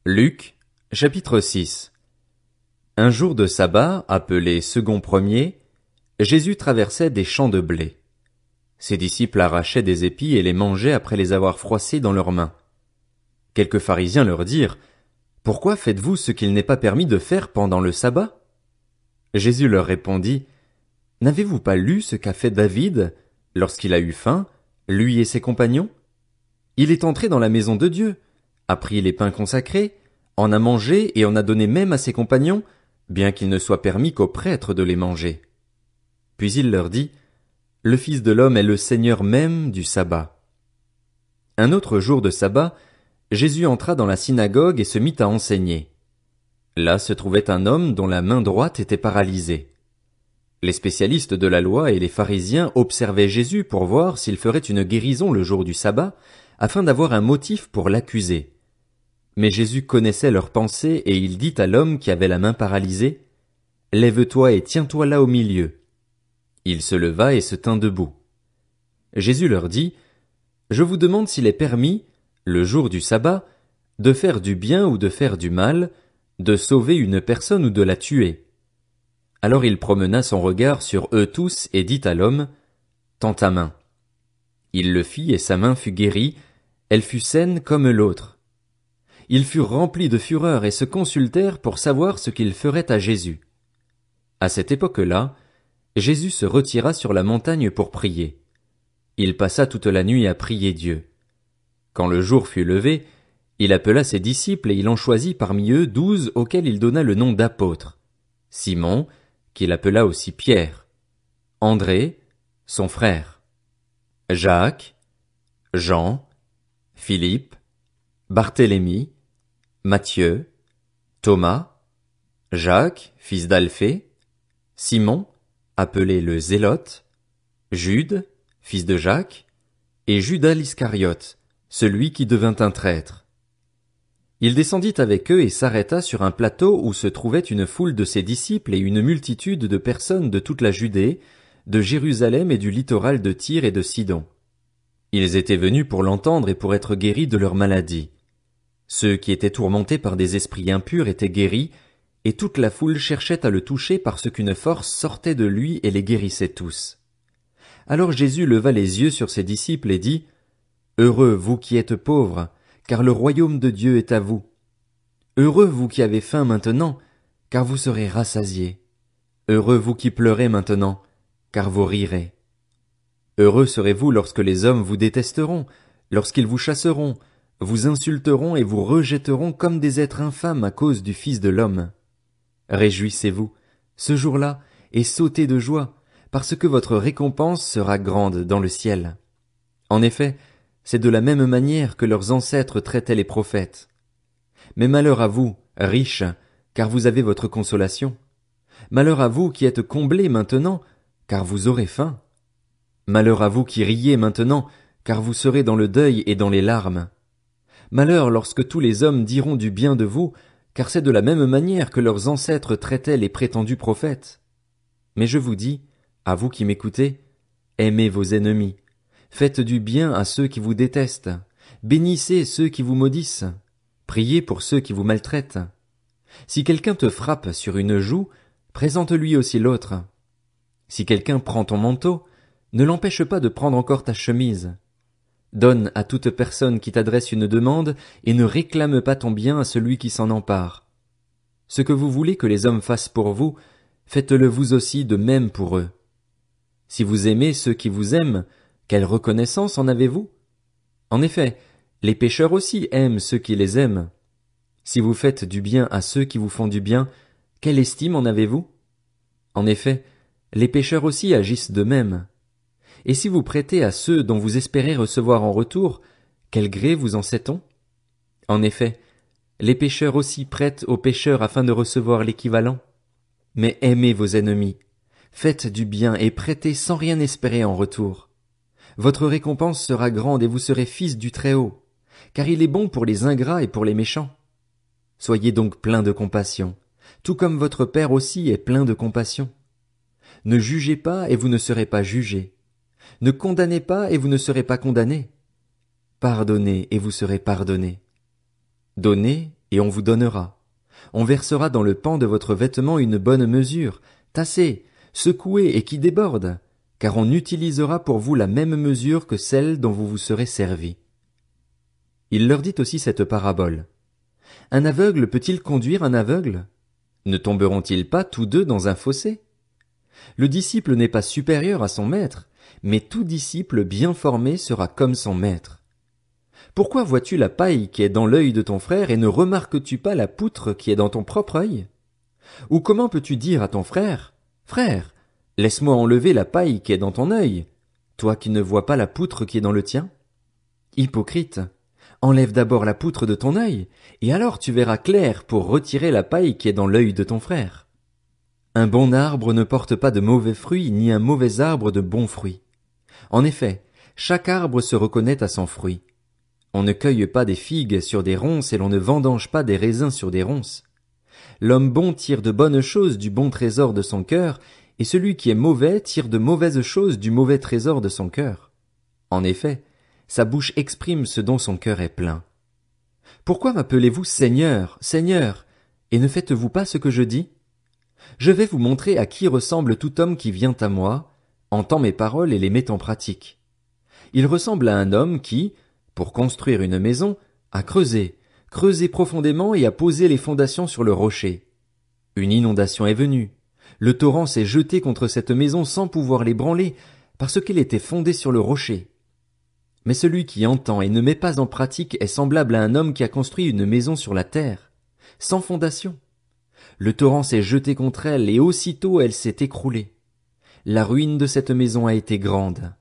Luc, chapitre 6. Un jour de sabbat, appelé second premier, Jésus traversait des champs de blé. Ses disciples arrachaient des épis et les mangeaient après les avoir froissés dans leurs mains. Quelques pharisiens leur dirent: Pourquoi faites-vous ce qu'il n'est pas permis de faire pendant le sabbat? Jésus leur répondit: N'avez-vous pas lu ce qu'a fait David, lorsqu'il a eu faim, lui et ses compagnons? Il est entré dans la maison de Dieu, a pris les pains consacrés, en a mangé et en a donné même à ses compagnons, bien qu'il ne soit permis qu'aux prêtres de les manger. Puis il leur dit: Le Fils de l'homme est le Seigneur même du sabbat. Un autre jour de sabbat, Jésus entra dans la synagogue et se mit à enseigner. Là se trouvait un homme dont la main droite était paralysée. Les spécialistes de la loi et les pharisiens observaient Jésus pour voir s'il ferait une guérison le jour du sabbat, afin d'avoir un motif pour l'accuser. Mais Jésus connaissait leurs pensées et il dit à l'homme qui avait la main paralysée: Lève-toi et tiens-toi là au milieu. Il se leva et se tint debout. Jésus leur dit: Je vous demande s'il est permis, le jour du sabbat, de faire du bien ou de faire du mal, de sauver une personne ou de la tuer. Alors il promena son regard sur eux tous et dit à l'homme: Tends ta main. Il le fit et sa main fut guérie, elle fut saine comme l'autre. Ils furent remplis de fureur et se consultèrent pour savoir ce qu'ils feraient à Jésus. À cette époque-là, Jésus se retira sur la montagne pour prier. Il passa toute la nuit à prier Dieu. Quand le jour fut levé, il appela ses disciples et il en choisit parmi eux 12 auxquels il donna le nom d'apôtres: Simon, qu'il appela aussi Pierre, André, son frère, Jacques, Jean, Philippe, Barthélemy, Matthieu, Thomas, Jacques, fils d'Alphée, Simon, appelé le Zélote, Jude, fils de Jacques, et Judas l'Iscariote, celui qui devint un traître. Il descendit avec eux et s'arrêta sur un plateau où se trouvait une foule de ses disciples et une multitude de personnes de toute la Judée, de Jérusalem et du littoral de Tyr et de Sidon. Ils étaient venus pour l'entendre et pour être guéris de leur maladie. Ceux qui étaient tourmentés par des esprits impurs étaient guéris, et toute la foule cherchait à le toucher parce qu'une force sortait de lui et les guérissait tous. Alors Jésus leva les yeux sur ses disciples et dit: Heureux vous qui êtes pauvres, car le royaume de Dieu est à vous. Heureux vous qui avez faim maintenant, car vous serez rassasiés. Heureux vous qui pleurez maintenant, car vous rirez. Heureux serez-vous lorsque les hommes vous détesteront, lorsqu'ils vous chasseront, vous insulteront et vous rejetteront comme des êtres infâmes à cause du Fils de l'homme. Réjouissez-vous, ce jour-là, et sautez de joie, parce que votre récompense sera grande dans le ciel. En effet, c'est de la même manière que leurs ancêtres traitaient les prophètes. Mais malheur à vous, riches, car vous avez votre consolation. Malheur à vous qui êtes comblés maintenant, car vous aurez faim. Malheur à vous qui riez maintenant, car vous serez dans le deuil et dans les larmes. Malheur lorsque tous les hommes diront du bien de vous, car c'est de la même manière que leurs ancêtres traitaient les prétendus prophètes. Mais je vous dis, à vous qui m'écoutez, aimez vos ennemis, faites du bien à ceux qui vous détestent, bénissez ceux qui vous maudissent, priez pour ceux qui vous maltraitent. Si quelqu'un te frappe sur une joue, présente-lui aussi l'autre. Si quelqu'un prend ton manteau, ne l'empêche pas de prendre encore ta chemise. Donne à toute personne qui t'adresse une demande et ne réclame pas ton bien à celui qui s'en empare. Ce que vous voulez que les hommes fassent pour vous, faites-le vous aussi de même pour eux. Si vous aimez ceux qui vous aiment, quelle reconnaissance en avez-vous? En effet, les pécheurs aussi aiment ceux qui les aiment. Si vous faites du bien à ceux qui vous font du bien, quelle estime en avez-vous? En effet, les pécheurs aussi agissent de même. Et si vous prêtez à ceux dont vous espérez recevoir en retour, quel gré vous en sait-on? En effet, les pécheurs aussi prêtent aux pécheurs afin de recevoir l'équivalent. Mais aimez vos ennemis, faites du bien et prêtez sans rien espérer en retour. Votre récompense sera grande et vous serez fils du Très-Haut, car il est bon pour les ingrats et pour les méchants. Soyez donc pleins de compassion, tout comme votre Père aussi est plein de compassion. Ne jugez pas et vous ne serez pas jugés. Ne condamnez pas et vous ne serez pas condamnés. Pardonnez et vous serez pardonnés. Donnez et on vous donnera. On versera dans le pan de votre vêtement une bonne mesure, tassée, secouée et qui déborde, car on utilisera pour vous la même mesure que celle dont vous vous serez servis. Il leur dit aussi cette parabole. Un aveugle peut-il conduire un aveugle? Ne tomberont-ils pas tous deux dans un fossé? Le disciple n'est pas supérieur à son maître, mais tout disciple bien formé sera comme son maître. Pourquoi vois-tu la paille qui est dans l'œil de ton frère et ne remarques-tu pas la poutre qui est dans ton propre œil? Ou comment peux-tu dire à ton frère, Frère, laisse-moi enlever la paille qui est dans ton œil, toi qui ne vois pas la poutre qui est dans le tien? Hypocrite, enlève d'abord la poutre de ton œil, et alors tu verras clair pour retirer la paille qui est dans l'œil de ton frère. Un bon arbre ne porte pas de mauvais fruits, ni un mauvais arbre de bons fruits. En effet, chaque arbre se reconnaît à son fruit. On ne cueille pas des figues sur des ronces et l'on ne vendange pas des raisins sur des ronces. L'homme bon tire de bonnes choses du bon trésor de son cœur, et celui qui est mauvais tire de mauvaises choses du mauvais trésor de son cœur. En effet, sa bouche exprime ce dont son cœur est plein. Pourquoi m'appelez-vous Seigneur, Seigneur, et ne faites-vous pas ce que je dis? Je vais vous montrer à qui ressemble tout homme qui vient à moi, entend mes paroles et les met en pratique. Il ressemble à un homme qui, pour construire une maison, a creusé profondément et a posé les fondations sur le rocher. Une inondation est venue. Le torrent s'est jeté contre cette maison sans pouvoir l'ébranler, parce qu'elle était fondée sur le rocher. Mais celui qui entend et ne met pas en pratique est semblable à un homme qui a construit une maison sur la terre, sans fondation. Le torrent s'est jeté contre elle et aussitôt elle s'est écroulée. La ruine de cette maison a été grande.